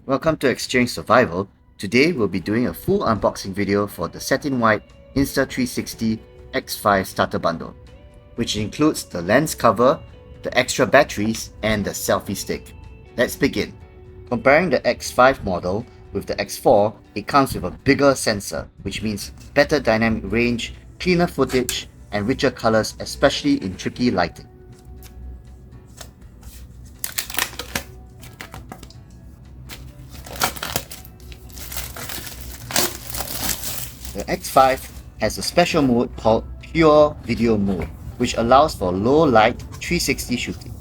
Welcome to XChange.Survival. Today we'll be doing a full unboxing video for the Satin White Insta360 X5 Starter Bundle, which includes the lens cover, the extra batteries, and the selfie stick. Let's begin. Comparing the X5 model with the X4, it comes with a bigger sensor, which means better dynamic range, cleaner footage, and richer colors, especially in tricky lighting. The X5 has a special mode called PureVideo mode, which allows for low light 360 shooting,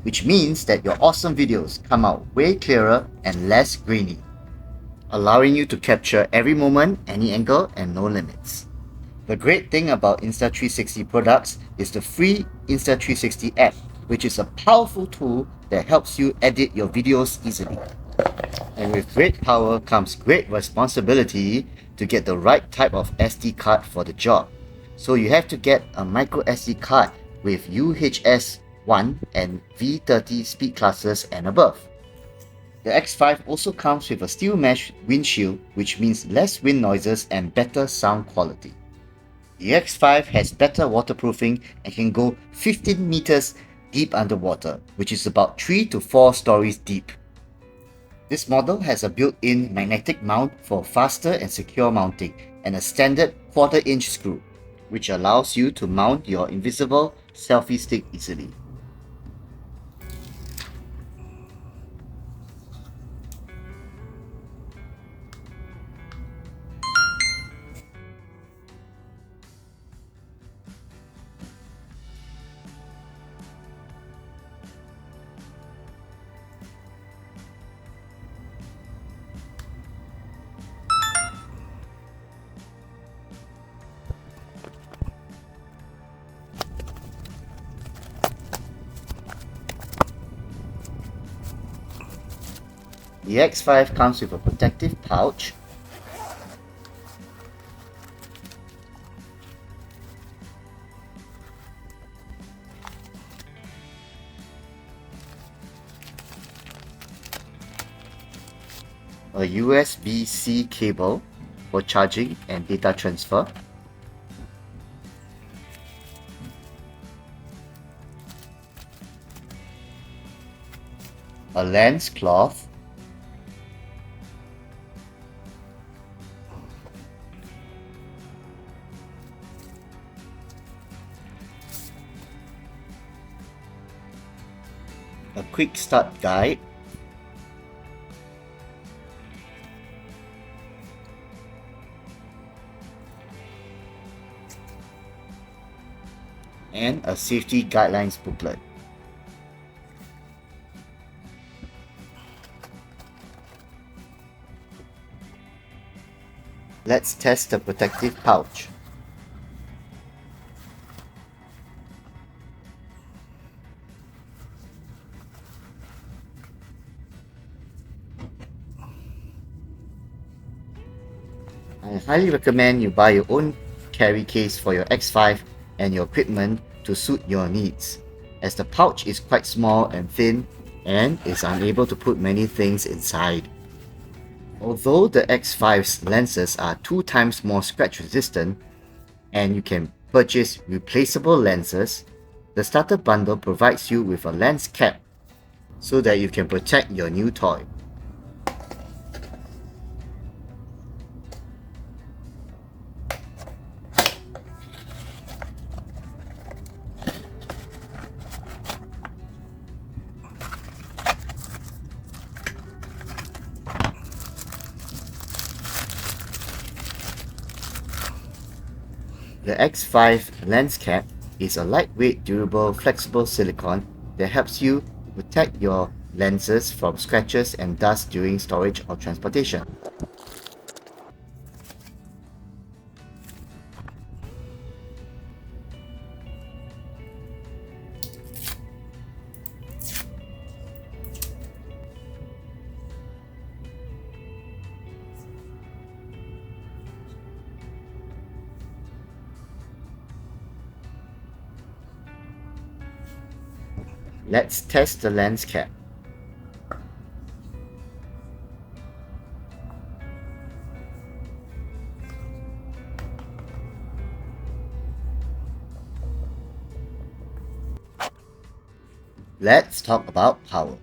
which means that your awesome videos come out way clearer and less grainy, allowing you to capture every moment, any angle, and no limits. The great thing about Insta360 products is the free Insta360 app, which is a powerful tool that helps you edit your videos easily. And with great power comes great responsibility to get the right type of SD card for the job. So you have to get a micro SD card with UHS 1 and V30 speed classes and above. The X5 also comes with a steel mesh windshield, which means less wind noises and better sound quality. The X5 has better waterproofing and can go 15 meters deep underwater, which is about 3 to 4 stories deep. This model has a built-in magnetic mount for faster and secure mounting and a standard 1/4-inch screw, which allows you to mount your invisible selfie stick easily. The X5 comes with a protective pouch, a USB-C cable for charging and data transfer, a lens cloth, a quick start guide, and a safety guidelines booklet. Let's test the protective pouch. I highly recommend you buy your own carry case for your X5 and your equipment to suit your needs, as the pouch is quite small and thin and is unable to put many things inside. Although the X5's lenses are 2 times more scratch resistant and you can purchase replaceable lenses, the starter bundle provides you with a lens cap so that you can protect your new toy. The X5 Lens Cap is a lightweight, durable, flexible silicone that helps you protect your lenses from scratches and dust during storage or transportation. Let's test the lens cap. Let's talk about power.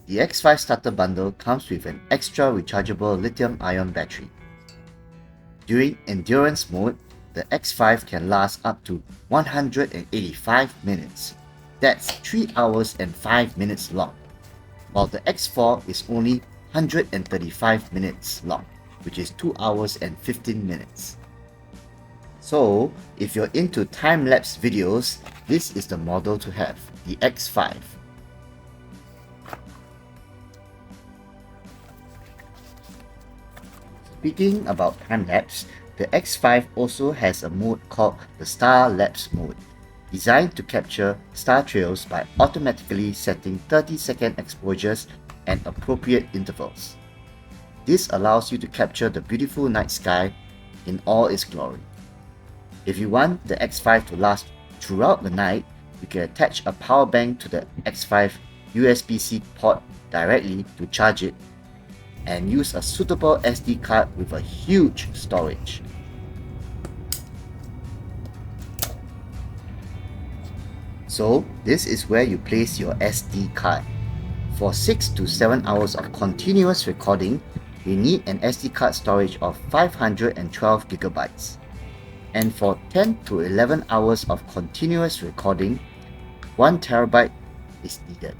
The X5 Starter Bundle comes with an extra rechargeable lithium-ion battery. During endurance mode, the X5 can last up to 185 minutes. That's 3 hours and 5 minutes long, while the X4 is only 135 minutes long, which is 2 hours and 15 minutes. So, if you're into time-lapse videos, this is the model to have, the X5. Speaking about time-lapse, the X5 also has a mode called the Star Lapse mode, designed to capture star trails by automatically setting 30-second exposures and appropriate intervals. This allows you to capture the beautiful night sky in all its glory. If you want the X5 to last throughout the night, you can attach a power bank to the X5 USB-C port directly to charge it and use a suitable SD card with a huge storage. So this is where you place your SD card. For 6 to 7 hours of continuous recording, you need an SD card storage of 512 gigabytes. And for 10 to 11 hours of continuous recording, 1 terabyte is needed.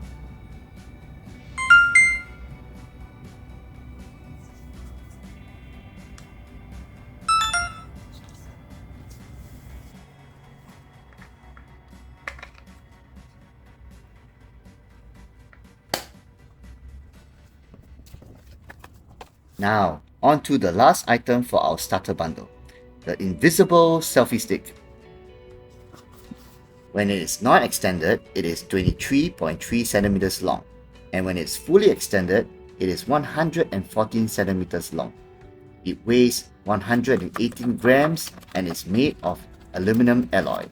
Now, on to the last item for our starter bundle, the invisible selfie stick. When it is not extended, it is 23.3 centimeters long, and when it's fully extended, it is 114 centimeters long. It weighs 118 grams and is made of aluminum alloy.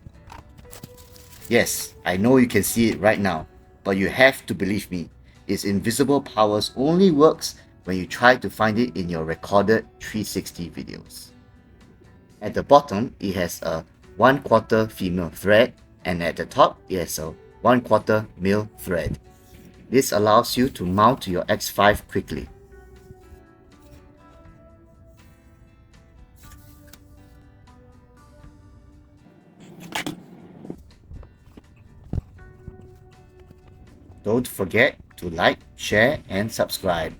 Yes, I know you can see it right now, but you have to believe me, its invisible powers only works when you try to find it in your recorded 360 videos. At the bottom, it has a 1/4 female thread, and at the top, it has a 1/4 male thread. This allows you to mount your X5 quickly. Don't forget to like, share, and subscribe.